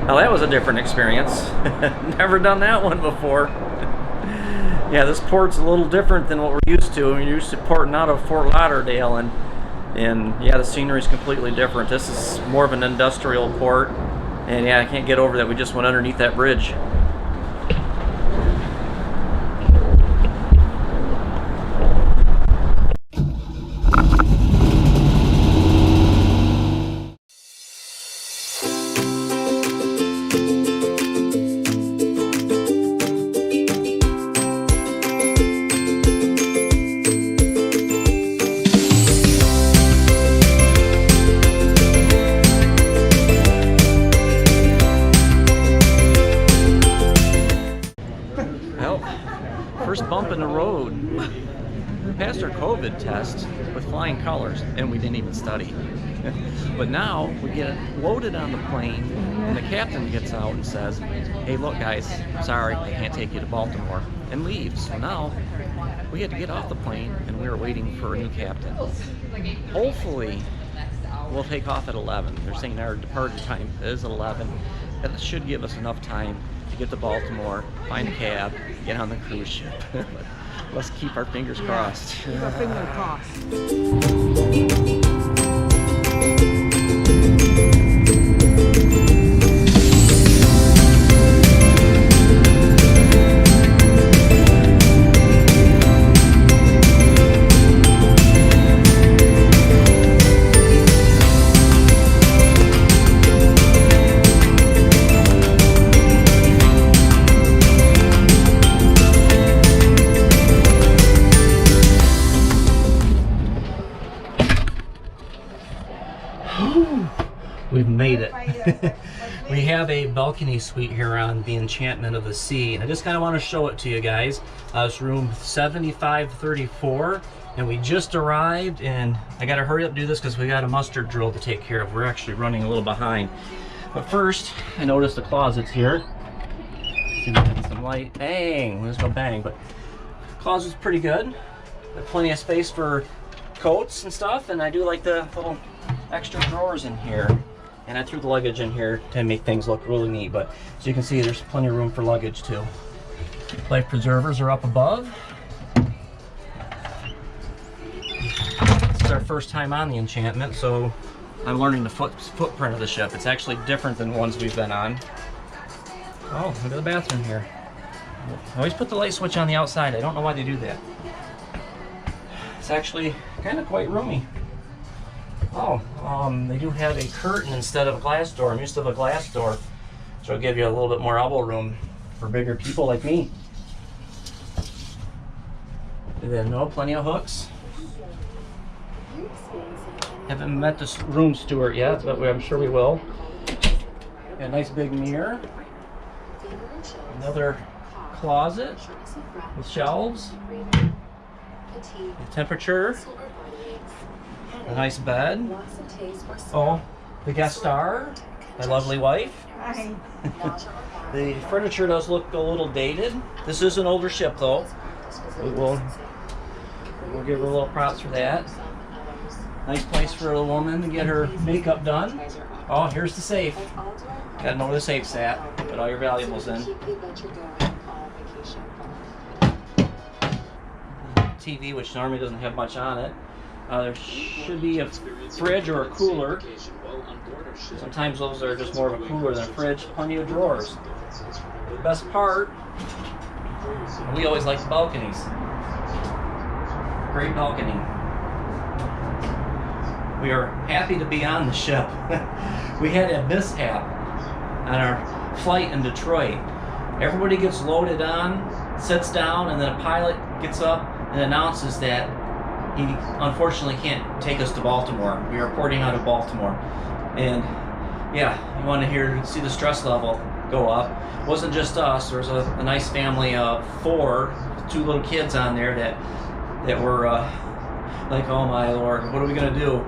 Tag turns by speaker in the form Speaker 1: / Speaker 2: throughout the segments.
Speaker 1: Well, that was a different experience. Never done that one before. Yeah, this port's a little different than what we're used to. We're used to porting out of Fort Lauderdale, and yeah, the scenery's completely different. This is more of an industrial port, and yeah, I can't get over that we just went underneath that bridge. First bump in the road. We passed our COVID test with flying colors, and we didn't even study. But now we get loaded on the plane, and the captain gets out and says, "Hey, look, guys, sorry, I can't take you to Baltimore," and leaves. So now we had to get off the plane, and we were waiting for a new captain. Hopefully, we'll take off at 11. They're saying our departure time is 11. That should give us enough time to get to Baltimore, find a cab, get on the cruise ship. But let's keep our fingers crossed.
Speaker 2: Keep our fingers crossed.
Speaker 1: We've made it. We have a balcony suite here on the Enchantment of the Sea, and I just kind of want to show it to you guys. It's room 7534, and we just arrived, and I got to hurry up and do this because we got a mustard drill to take care of. We're actually running a little behind. But first, I noticed the closets here. See if we get some light. Bang! There's no bang, but the closet's pretty good. Got plenty of space for coats and stuff, and I do like the little extra drawers in here, and I threw the luggage in here to make things look really neat. But as you can see, there's plenty of room for luggage too. Life preservers are up above. This is our first time on the Enchantment, so I'm learning the footprint of the ship. It's actually different than ones we've been on. Oh, look at the bathroom here. I always put the light switch on the outside. I don't know why they do that. It's actually kind of quite roomy. Oh, they do have a curtain instead of a glass door. I'm used to the glass door, so it'll give you a little bit more elbow room for bigger people like me. And then, plenty of hooks. Haven't met the room steward yet, but I'm sure we will. Got a nice big mirror. Another closet with shelves. The temperature. A nice bed. Oh, the guest star, my lovely wife. The furniture does look a little dated. This is an older ship though. We'll give her a little props for that. Nice place for a woman to get her makeup done. Oh, here's the safe. Gotta know where the safe's at. Put all your valuables in. TV, which normally doesn't have much on it. There should be a fridge or a cooler. Sometimes those are just more of a cooler than a fridge. Plenty of drawers. The best part, we always like the balconies. Great balcony. We are happy to be on the ship. We had a mishap on our flight in Detroit. Everybody gets loaded on, sits down, and then a pilot gets up and announces that he unfortunately can't take us to Baltimore. We are porting out of Baltimore. And yeah, you want to see the stress level go up. It wasn't just us. There was a nice family of 4, 2 little kids on there that were like, oh my Lord, what are we going to do?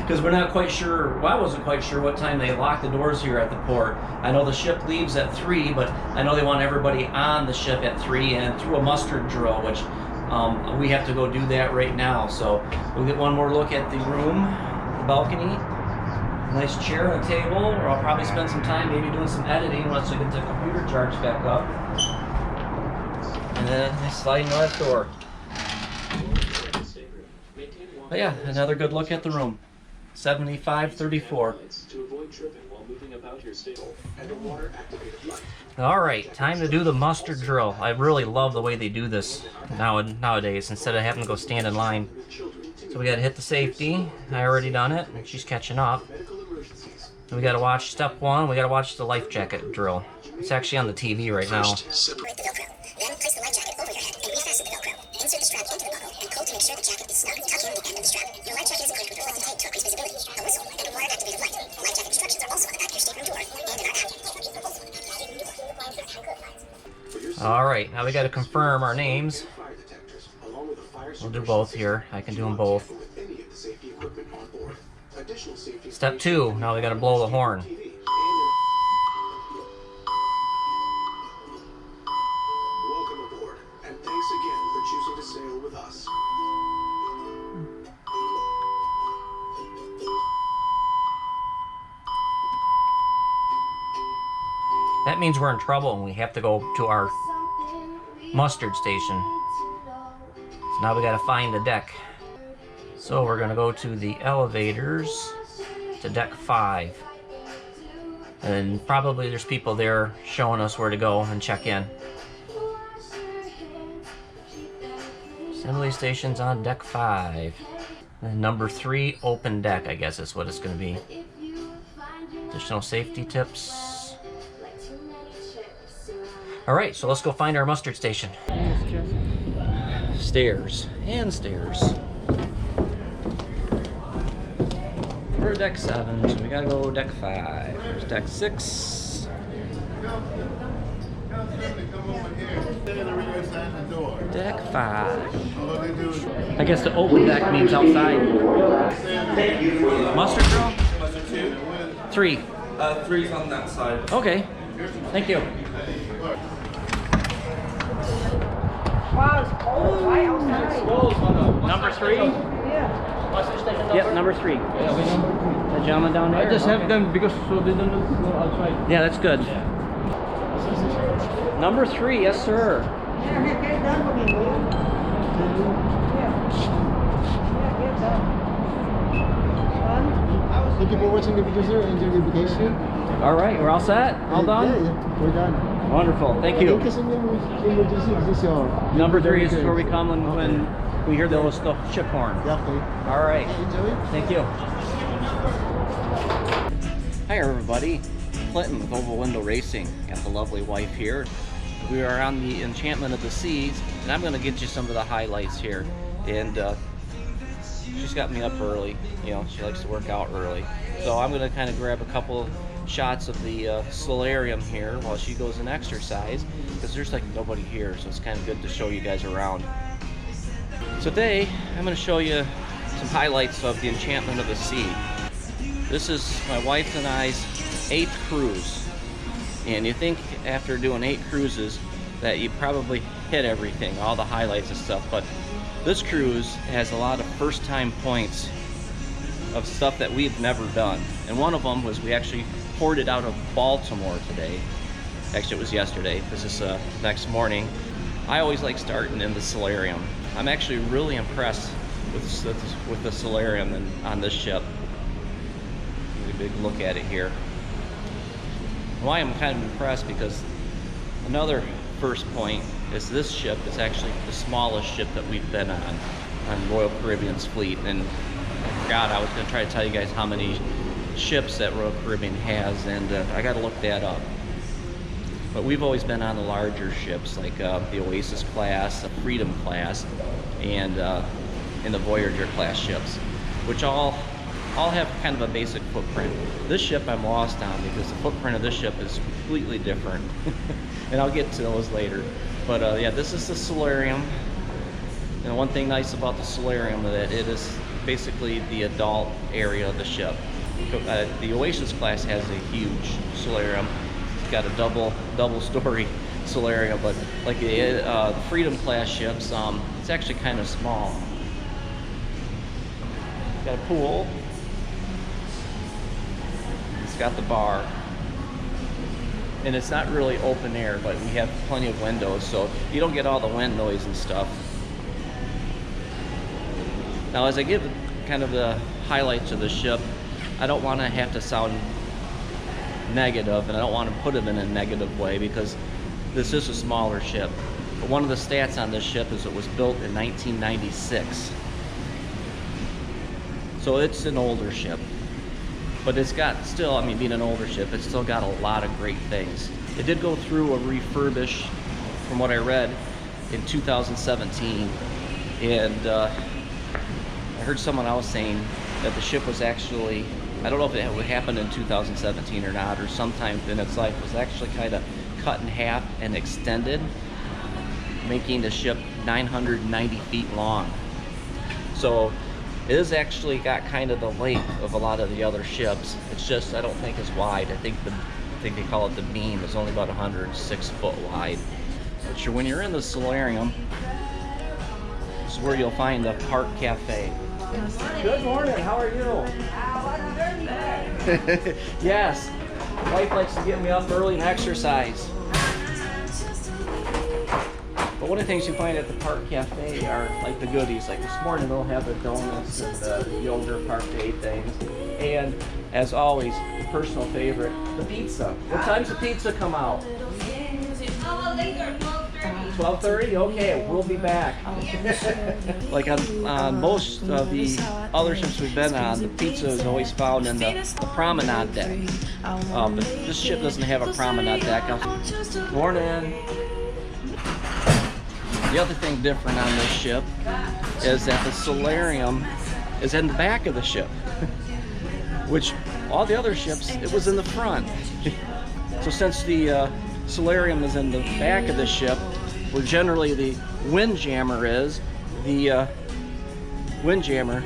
Speaker 1: Because we're not quite sure, well, I wasn't quite sure what time they lock the doors here at the port. I know the ship leaves at 3, but I know they want everybody on the ship at 3 and through a mustard drill, which we have to go do that right now. So we'll get one more look at the room, the balcony. Nice chair and a table, or I'll probably spend some time maybe doing some editing once I get the computer charged back up. And then a sliding glass door. But yeah, another good look at the room. 7534. Alright, time to do the mustard drill. I really love the way they do this nowadays, instead of having to go stand in line. So we gotta hit the safety. I already done it. She's catching up. We gotta watch step 1. We gotta watch the life jacket drill. It's actually on the TV right now.
Speaker 2: Separate the Velcro. Then place the life jacket over your head and refasten the Velcro. Insert the strap into the buckle and pull to make sure the jacket is snug. Tuck in the end of the strap. Your life jacket is equipped with reflective tape to increase visibility, a whistle, and a water-activated light. Life jacket instructions are also at the back of your stateroom door and in our app.
Speaker 1: Alright, now we gotta confirm our names. We'll do both here. I can do them both. Step 2, now we gotta blow the horn.
Speaker 3: Welcome aboard, and thanks again for choosing to sail with us.
Speaker 1: That means we're in trouble and we have to go to our mustard station. So now we gotta find the deck. So we're gonna go to the elevators to deck 5. And probably there's people there showing us where to go and check in. Assembly station's on deck 5. And number 3, open deck, I guess is what it's gonna be. Additional safety tips. Alright, so let's go find our mustard station. Stairs and stairs. We're deck 7, so we gotta go deck 5. There's deck 6. Deck 5. I guess the open deck means outside. Mustard drill?
Speaker 4: Mustard 2?
Speaker 1: 3.
Speaker 4: 3's on that side.
Speaker 1: Okay. Thank you.
Speaker 5: Wow, it's cold. Why outside?
Speaker 1: Number 3?
Speaker 5: Yeah.
Speaker 1: Yep, number 3. The gentleman down there?
Speaker 6: I just have them because so they don't go outside.
Speaker 1: Yeah, that's good. Number 3, yes sir.
Speaker 5: Yeah, get it done for me, will you? Yeah. Yeah, get it done.
Speaker 6: Thank you for watching the video, sir. Enjoy the vacation.
Speaker 1: Alright, we're all set? All done?
Speaker 6: Yeah, we're done.
Speaker 1: Wonderful, thank you.
Speaker 6: In case of emergency, this is your...
Speaker 1: Number 3 is where we come when we hear the ship horn.
Speaker 6: Yeah, okay.
Speaker 1: Alright,
Speaker 6: Enjoy.
Speaker 1: thank you. Hi everybody, Clinton with Oval Window Racing. Got the lovely wife here. We are on the Enchantment of the Seas, and I'm going to get you some of the highlights here. And she's got me up early. You know, she likes to work out early. So I'm going to kind of grab a couple shots of the solarium here while she goes and exercise, because there's like nobody here, so it's kind of good to show you guys around. So today, I'm going to show you some highlights of the Enchantment of the Sea. This is my wife and I's 8th cruise. And you think after doing 8 cruises that you probably hit everything, all the highlights and stuff, but this cruise has a lot of first-time points of stuff that we've never done. And one of them was we actually ported out of Baltimore today. Actually, it was yesterday. This is next morning. I always like starting in the solarium. I'm actually really impressed with the solarium on this ship. Get a big look at it here. Why I'm kind of impressed, because another first point is this ship is actually the smallest ship that we've been on Royal Caribbean's fleet. And I forgot, I was going to try to tell you guys how many ships that Royal Caribbean has, and I got to look that up. But we've always been on the larger ships, like the Oasis class, the Freedom class, and the Voyager class ships, which all have kind of a basic footprint. This ship I'm lost on because the footprint of this ship is completely different. And I'll get to those later. But yeah, this is the solarium. And one thing nice about the solarium is that it is basically the adult area of the ship. The Oasis class has a huge solarium. It's got a double story solarium, but like the Freedom class ships, it's actually kind of small. Got a pool. It's got the bar. And it's not really open air, but we have plenty of windows, so you don't get all the wind noise and stuff. Now, as I give kind of the highlights of the ship, I don't want to have to sound negative, and I don't want to put it in a negative way, because this is a smaller ship. But one of the stats on this ship is it was built in 1996. So it's an older ship. But it's got still, I mean, being an older ship, it's still got a lot of great things. It did go through a refurbish, from what I read, in 2017. And I heard someone else saying that the ship was actually, I don't know if it happened in 2017 or not, or sometime in its life, was actually kind of cut in half and extended, making the ship 990 feet long. So it has actually got kind of the length of a lot of the other ships. It's just, I don't think it's wide. I think they call it the beam. It's only about 106 foot wide. But when you're in the solarium, this is where you'll find the Park Cafe. Good morning, how are you? Yes, wife likes to get me up early and exercise. But one of the things you find at the Park Cafe are like the goodies. Like this morning they'll have the donuts and the yogurt parfait things. And as always, personal favorite, the pizza. What time's the pizza come out? 12:30? Okay, we'll be back. Like on most of the other ships we've been on, the pizza is always found in the promenade deck. But this ship doesn't have a promenade deck. Morning. The other thing different on this ship is that the solarium is in the back of the ship, which all the other ships, it was in the front. So since the solarium is in the back of the ship, where generally the windjammer is, the windjammer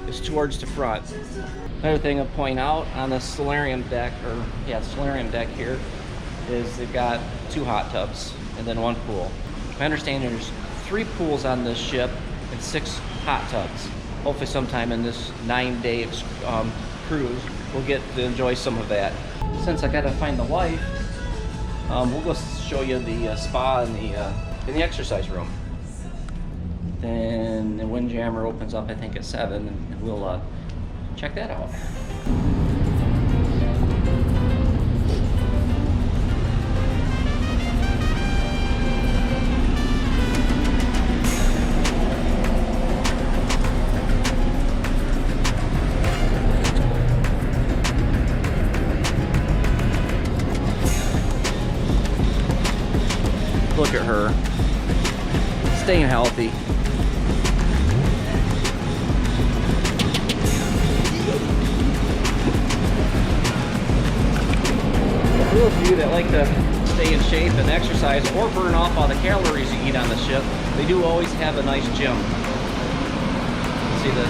Speaker 1: is towards the front. Another thing I'll point out on the solarium deck, solarium deck here, is they've got 2 hot tubs and then 1 pool. My understanding there's 3 pools on this ship and 6 hot tubs. Hopefully sometime in this 9-day cruise, we'll get to enjoy some of that. Since I gotta find the wife, we'll go show you the spa and the exercise room. Then the windjammer opens up, I think, at 7, and we'll check that out. Look at her, staying healthy. For those of you that like to stay in shape and exercise or burn off all the calories you eat on the ship, they do always have a nice gym. See the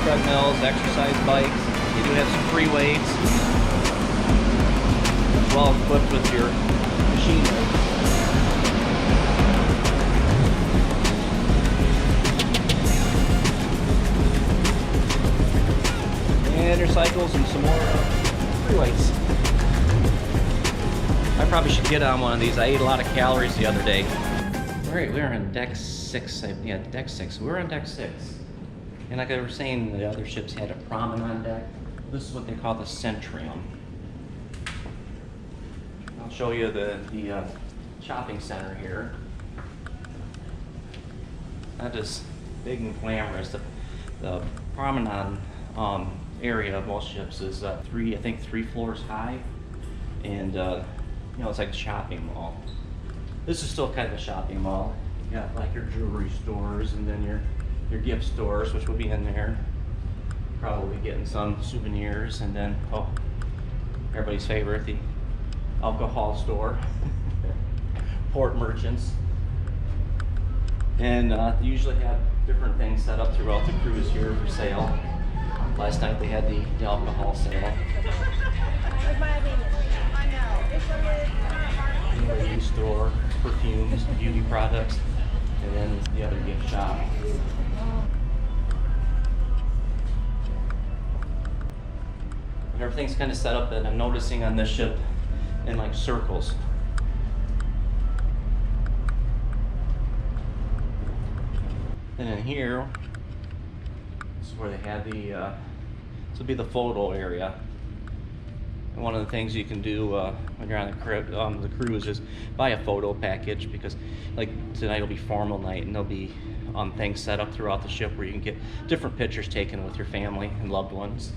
Speaker 1: treadmills, exercise bikes. They do have some free weights. Well equipped with your machinery. And your cycles and some more free weights. I probably should get on one of these. I ate a lot of calories the other day. Alright, we're on deck 6. Yeah, deck 6. We're on deck 6. And like I was saying, the other ships had a promenade deck. This is what they call the Centrium. I'll show you the shopping center here. That is big and glamorous. The promenade area of most ships is I think 3 floors high, and you know, it's like a shopping mall. This is still kind of a shopping mall. You got like your jewelry stores, and then your gift stores, which will be in there. Probably getting some souvenirs, and then everybody's favorite, the alcohol store, port merchants, and they usually have different things set up throughout the cruise here for sale. Last night they had the alcohol sale. Jewelry store, perfumes, beauty products, and then the other gift shop. Everything's kind of set up, and I'm noticing on this ship in like circles. And in here, this is where they have the, this will be the photo area. And one of the things you can do when you're on the cruise is buy a photo package, because like tonight will be formal night, and there'll be things set up throughout the ship where you can get different pictures taken with your family and loved ones.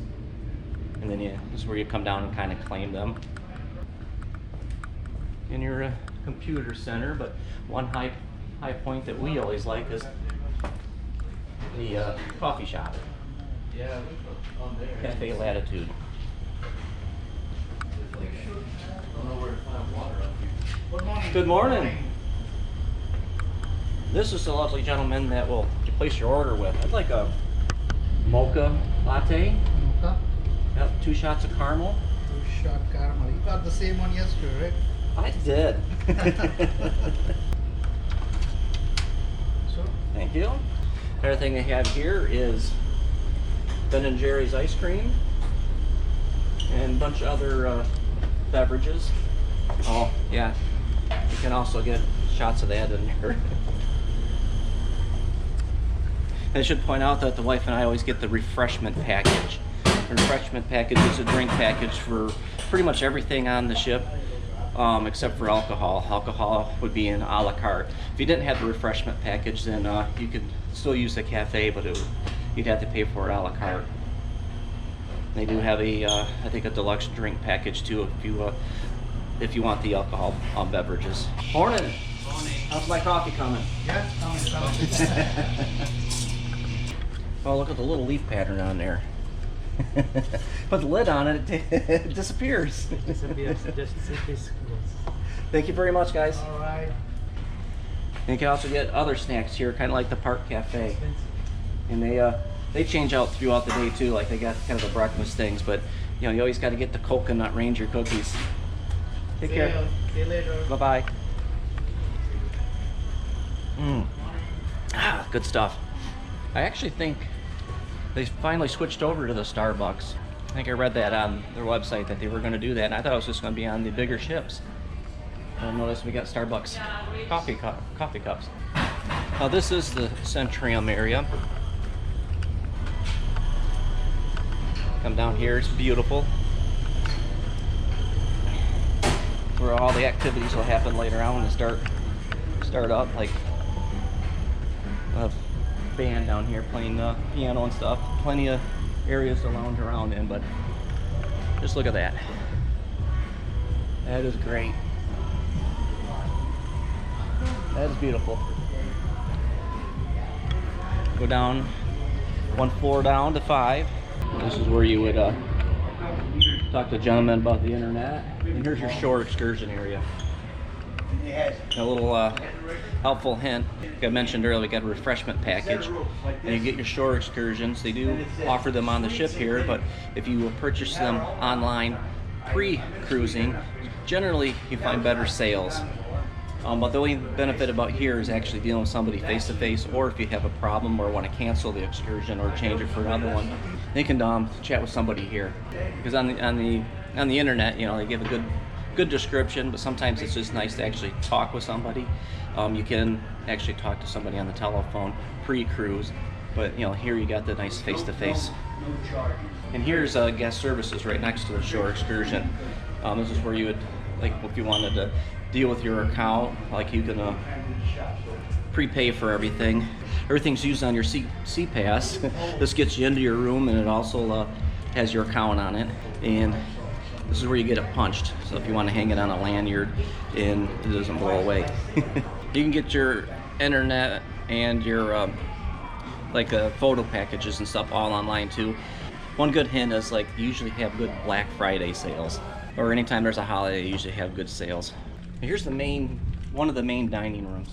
Speaker 1: And then this is where you come down and kind of claim them. In your computer center, but one high point that we always like is the coffee shop.
Speaker 4: Yeah, on there.
Speaker 1: Cafe Latitude.
Speaker 4: I don't know where to find water up here.
Speaker 5: Good morning.
Speaker 1: Good morning. This is the lovely gentleman that will place your order with. I'd like a mocha latte.
Speaker 5: Mocha,
Speaker 1: Yep, 2 shots of caramel.
Speaker 5: 2 shot caramel. You got the same one yesterday, right?
Speaker 1: I did.
Speaker 5: So,
Speaker 1: Thank you. Everything they have here is Ben & Jerry's ice cream and a bunch of other beverages. Oh, yeah. You can also get shots of that in there. I should point out that the wife and I always get the refreshment package. The refreshment package is a drink package for pretty much everything on the ship, except for alcohol. Alcohol would be an a la carte. If you didn't have the refreshment package, then you could still use the cafe, but you'd have to pay for it a la carte. They do have a, I think, a deluxe drink package too, if you want the alcohol beverages. Morning. How's my coffee coming?
Speaker 5: yeah, come.
Speaker 1: Oh, look at the little leaf pattern on there. Put the lid on it, it disappears. Thank you very much, guys.
Speaker 5: All right.
Speaker 1: And you can also get other snacks here, kind of like the Park Cafe. And they change out throughout the day too, like they got kind of the breakfast things, but you know, you always got to get the Coconut Ranger cookies. Take care.
Speaker 5: See you later.
Speaker 1: Bye-bye. Good stuff. I actually think they finally switched over to the Starbucks. I think I read that on their website that they were going to do that, and I thought it was just going to be on the bigger ships. I noticed we got Starbucks coffee cups. Now this is the Centrium area. Come down here, it's beautiful. Where all the activities will happen later on when they start up, like a band down here playing piano and stuff. Plenty of areas to lounge around in, but just look at that. That is great. That is beautiful. Go down 1 floor down to 5. This is where you would talk to a gentleman about the internet. And here's your shore excursion area. A little helpful hint. Like I mentioned earlier, we got a refreshment package, and you get your shore excursions. They do offer them on the ship here, but if you purchase them online pre-cruising, generally you find better sales. But the only benefit about here is actually dealing with somebody face to face, or if you have a problem or want to cancel the excursion or change it for another one, you can chat with somebody here. Because on the internet, you know, they give a good description, but sometimes it's just nice to actually talk with somebody. You can actually talk to somebody on the telephone pre-cruise, but you know, here you got the nice face-to-face. And here's guest services right next to the shore excursion. This is where you would, like, if you wanted to deal with your account, like you can prepay for everything. Everything's used on your sea pass. This gets you into your room, and it also has your account on it. And this is where you get it punched. So if you want to hang it on a lanyard and it doesn't blow away. You can get your internet and your photo packages and stuff all online too. One good hint is, like, you usually have good Black Friday sales, or anytime there's a holiday, you usually have good sales. Here's one of the main dining rooms.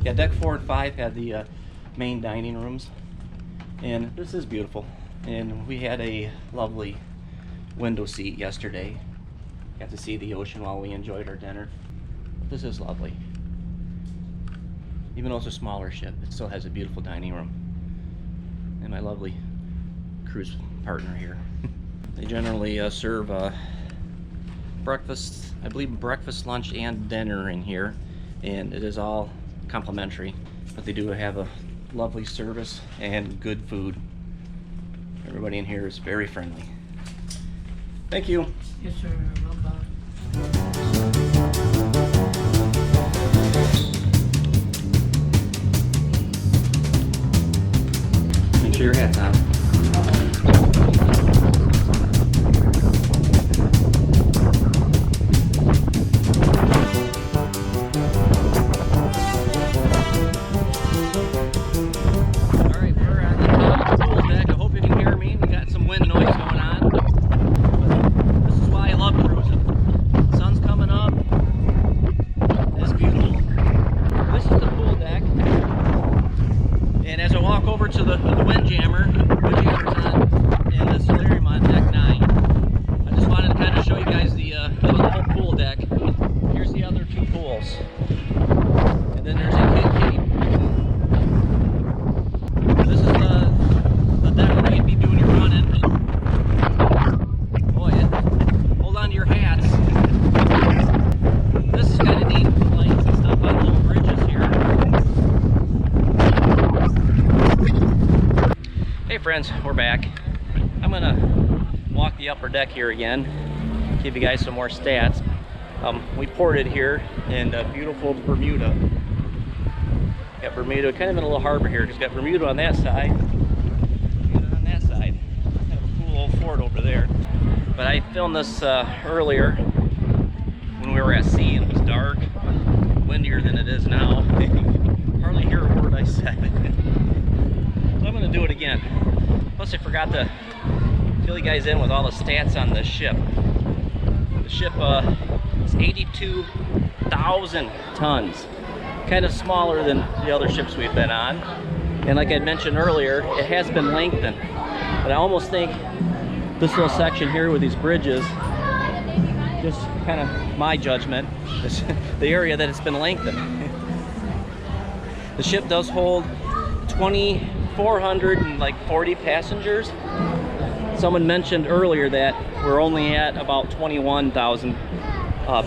Speaker 1: Yeah, deck 4 and 5 have the main dining rooms, and this is beautiful. And we had a lovely window seat yesterday. Got to see the ocean while we enjoyed our dinner. This is lovely. Even though it's a smaller ship, it still has a beautiful dining room. And my lovely cruise partner here. They generally serve breakfast, I believe breakfast, lunch, and dinner in here, and it is all complimentary. But they do have a lovely service and good food. Everybody in here is very friendly. Thank you.
Speaker 5: Yes, sir. Welcome.
Speaker 1: Make sure your hat's on. Alright, we're on the top of the pool deck. I hope you can hear me. We got some wind noise going on. But this is why I love cruising. The sun's coming up. It's beautiful. This is the pool deck. And as I walk over to the windjammer's on in the solarium on deck 9. I just wanted to kind of show you guys the whole pool deck. Here's the other two pools. And then there's a kid cave. This is the deck where you'd be doing your running. Oh yeah. Hold on to your hats. This is kind of neat. Lights and stuff on little bridges here. Hey friends, we're back. I'm gonna walk the upper deck here again, give you guys some more stats. We ported here in beautiful Bermuda. Got Bermuda kind of in a little harbor here. Just got Bermuda on that side, Bermuda on that side. Kind of a cool old fort over there. But I filmed this earlier when we were at sea and it was dark, windier than it is now. Hardly hear a word I said. So I'm gonna do it again. Plus I forgot to fill you guys in with all the stats on the ship. The ship is 82,000 tons. Kind of smaller than the other ships we've been on. And like I mentioned earlier, it has been lengthened. But I almost think this little section here with these bridges, just kind of my judgment, is the area that it's been lengthened. The ship does hold 2,440 passengers. Someone mentioned earlier that we're only at about 21,000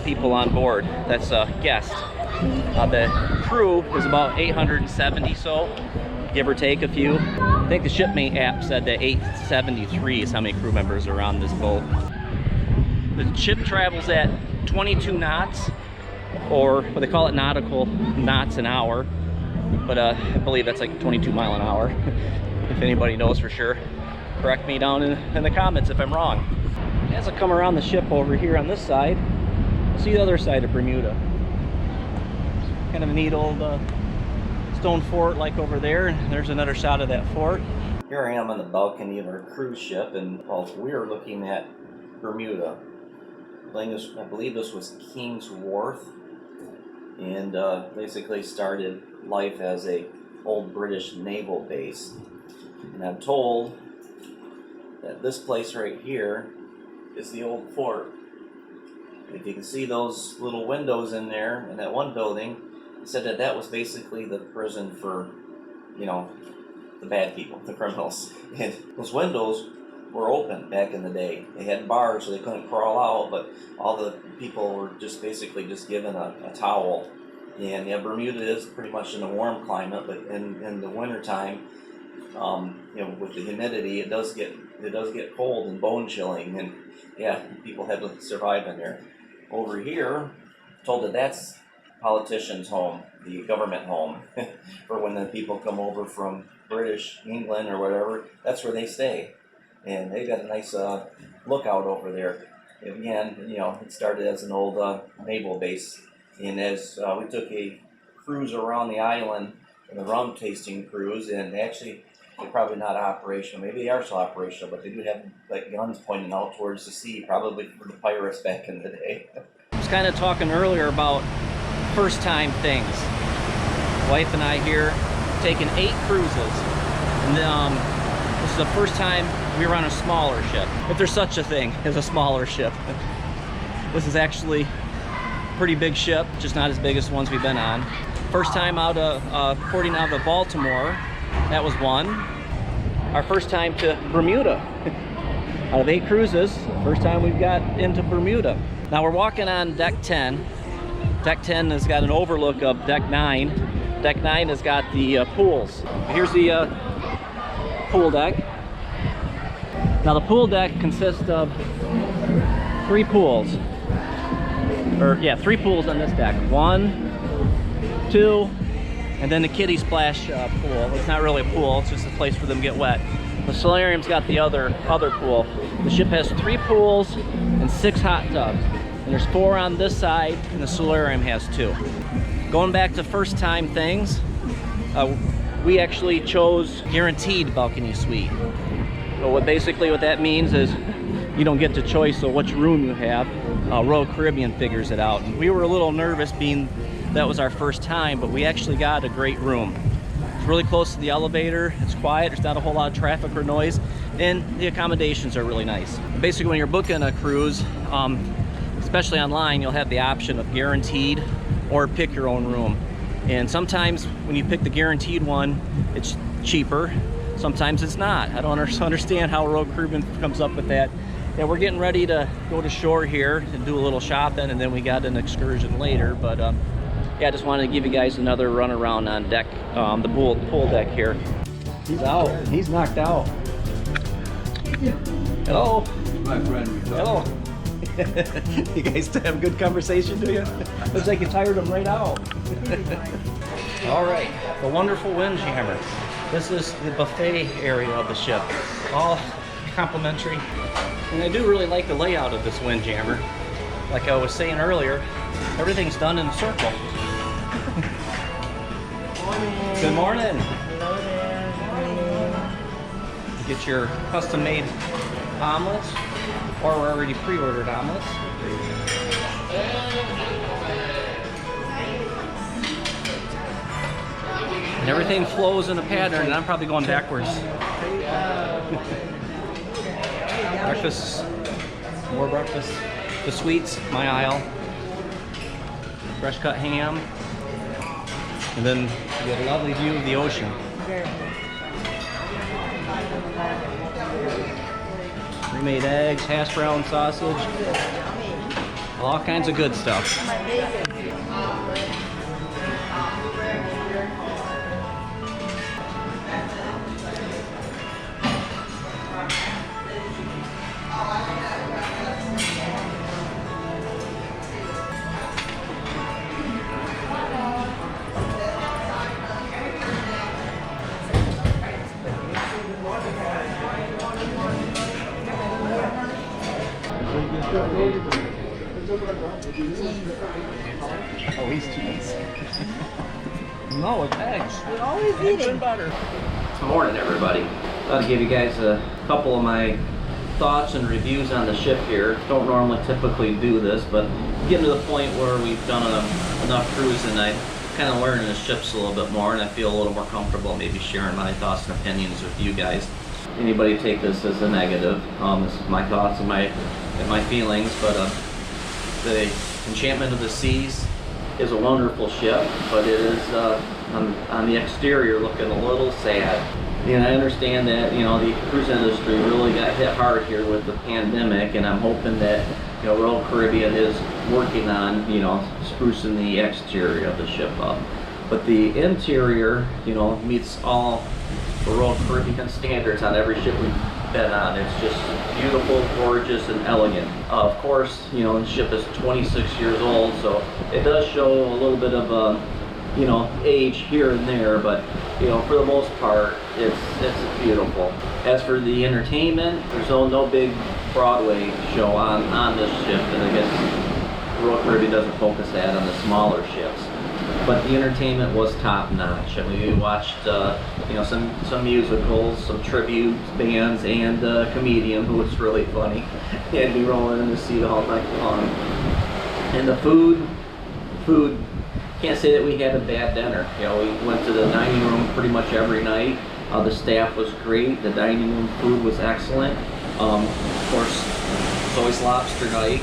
Speaker 1: people on board. That's a guest. The crew is about 870 so, give or take a few. I think the shipmate app said that 873 is how many crew members are on this boat. The ship travels at 22 knots, or what they call it, nautical knots an hour. But I believe that's like 22 mile an hour. If anybody knows for sure, correct me down in the comments if I'm wrong. As I come around the ship over here on this side, see the other side of Bermuda. Kind of a neat old stone fort like over there. There's another shot of that fort. Here I am on the balcony of our cruise ship, and we're looking at Bermuda. I believe this was King's Wharf, and basically started life as a old British naval base. And I'm told that this place right here is the old fort. If you can see those little windows in there in that one building, it said that that was basically the prison for, you know, the bad people, the criminals. And those windows were open back in the day. They had bars so they couldn't crawl out, but all the people were just basically just given a towel. And yeah, Bermuda is pretty much in a warm climate, but in the wintertime, you know, with the humidity, it does get cold and bone chilling, and yeah, people had to survive in there. Over here, told that that's politicians' home, the government home, for when the people come over from British England or whatever. That's where they stay, and they got a nice lookout over there. Again, you know, it started as an old naval base, and as we took a cruise around the island, the rum tasting cruise, and actually they're probably not operational. Maybe they are still operational, but they do have like guns pointing out towards the sea, probably for the pirates back in the day. I was kind of talking earlier about first time things. Wife and I here taken 8 cruises, and this is the first time we were on a smaller ship, if there's such a thing as a smaller ship. This is actually a pretty big ship, just not as big as the ones we've been on. First time out of porting out of Baltimore, that was one. Our first time to Bermuda. out of 8 cruises, first time we've got into Bermuda. Now we're walking on deck 10. Deck 10 has got an overlook of deck 9. Deck 9 has got the pools. Here's the pool deck. Now the pool deck consists of 3 pools. Or yeah, 3 pools on this deck. 1, 2, and then the kiddie splash pool. It's not really a pool, it's just a place for them to get wet. The solarium's got the other pool. The ship has 3 pools and 6 hot tubs. And there's 4 on this side, and the solarium has 2. Going back to first time things, we actually chose guaranteed balcony suite. So what that means is you don't get to choice of which room you have. Royal Caribbean figures it out. And we were a little nervous being that was our first time, but we actually got a great room. It's really close to the elevator, it's quiet, there's not a whole lot of traffic or noise, and the accommodations are really nice. Basically when you're booking a cruise, especially online, you'll have the option of guaranteed or pick your own room. And sometimes when you pick the guaranteed one, it's cheaper. Sometimes it's not. I don't understand how Royal Caribbean comes up with that. Yeah, we're getting ready to go to shore here and do a little shopping, and then we got an excursion later. But yeah, I just wanted to give you guys another run around on deck, the pool deck here. He's out. He's knocked out. Hello.
Speaker 4: My friend.
Speaker 1: Hello. You guys have a good conversation, do you? Looks like you tired him right out. All right, the wonderful windjammer. This is the buffet area of the ship. All complimentary. And I do really like the layout of this windjammer. Like I was saying earlier, everything's done in a circle.
Speaker 5: Morning.
Speaker 1: Good morning.
Speaker 5: Hello there. Morning.
Speaker 1: Get your custom-made omelets, or already pre-ordered omelets. And everything flows in a pattern, and I'm probably going backwards. Breakfast, more breakfast. The sweets, my aisle. Fresh cut ham. And then you get a lovely view of the ocean. Pre-made eggs, hash brown sausage. All kinds of good stuff. Oh, he's cheese. No, it's eggs.
Speaker 5: We're always
Speaker 1: Eggs
Speaker 5: eating.
Speaker 1: and butter. Good morning, everybody. I'll give you guys a couple of my thoughts and reviews on the ship here. Don't normally typically do this, but getting to the point where we've done enough cruising, I kind of learning the ships a little bit more, and I feel a little more comfortable maybe sharing my thoughts and opinions with you guys. Anybody take this as a negative. This is my thoughts and my feelings, but the Enchantment of the Seas is a wonderful ship, but it is on the exterior looking a little sad. And I understand that, you know, the cruise industry really got hit hard here with the pandemic, and I'm hoping that, you know, Royal Caribbean is working on, you know, sprucing the exterior of the ship up. But the interior, you know, meets all the Royal Caribbean standards on every ship we've been on. It's just beautiful, gorgeous, and elegant. Of course, you know, the ship is 26 years old, so it does show a little bit of, you know, age here and there, but, you know, for the most part, it's beautiful. As for the entertainment, there's no big Broadway show on this ship, and I guess Royal Caribbean doesn't focus that on the smaller ships. But the entertainment was top notch. I mean, we watched, you know, some musicals, some tribute bands, and a comedian who was really funny. He had me rolling in the seat all night long. And the food, can't say that we had a bad dinner. You know, we went to the dining room pretty much every night. The staff was great. The dining room food was excellent. Of course, it's always lobster night.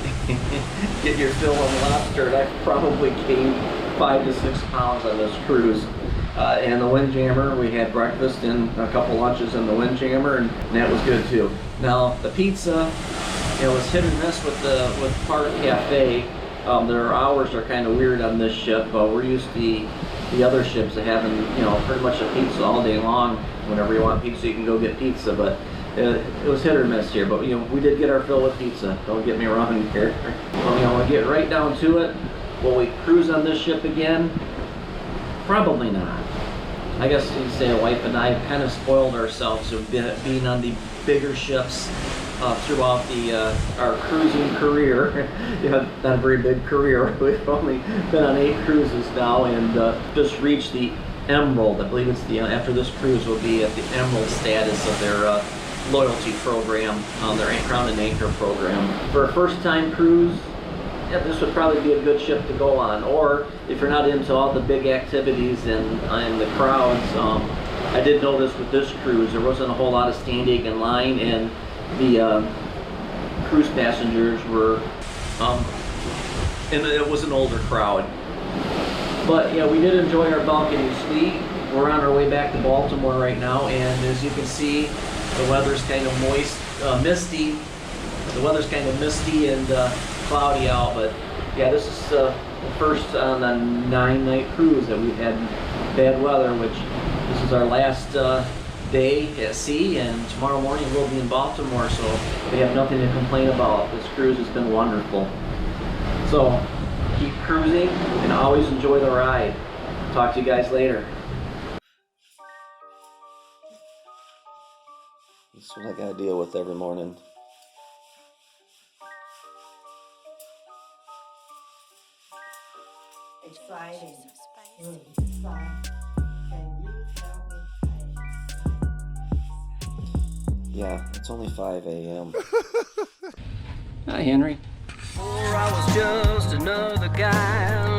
Speaker 1: Get your fill of lobster. And I probably gained 5 to 6 pounds on this cruise. and the Windjammer. We had breakfast and a couple lunches in the Windjammer, and that was good too. Now the pizza, it was hit or miss with Park Cafe. Their hours are kind of weird on this ship. We're used to the other ships that having, you know, pretty much a pizza all day long. Whenever you want pizza, you can go get pizza. But it was hit or miss here. But you know, we did get our fill with pizza. Don't get me wrong here. Well, you know, we'll get right down to it. Will we cruise on this ship again? Probably not. I guess you'd say a wife and I have kind of spoiled ourselves of being on the bigger ships throughout our cruising career. Yeah, not a very big career. We've only been on 8 cruises now, and just reached the Emerald. I believe it's after this cruise will be at the Emerald status of their loyalty program, their Crown and Anchor program. For a first-time cruise, yeah, this would probably be a good ship to go on. Or if you're not into all the big activities and the crowds, I did notice with this cruise there wasn't a whole lot of standing in line, and the cruise passengers were, and it was an older crowd. But yeah, we did enjoy our balcony suite. We're on our way back to Baltimore right now, and as you can see, the weather's kind of misty. The weather's kind of misty and cloudy out, but yeah, this is the first on a 9-night cruise that we've had bad weather, which this is our last day at sea, and tomorrow morning we'll be in Baltimore, so we have nothing to complain about. This cruise has been wonderful. So keep cruising and always enjoy the ride. Talk to you guys later. This is what I gotta deal with every morning.
Speaker 5: Exciting. It's fun. Can you tell me?
Speaker 1: Yeah, it's only 5 a.m. Hi, Henry.
Speaker 7: Or I was just another guy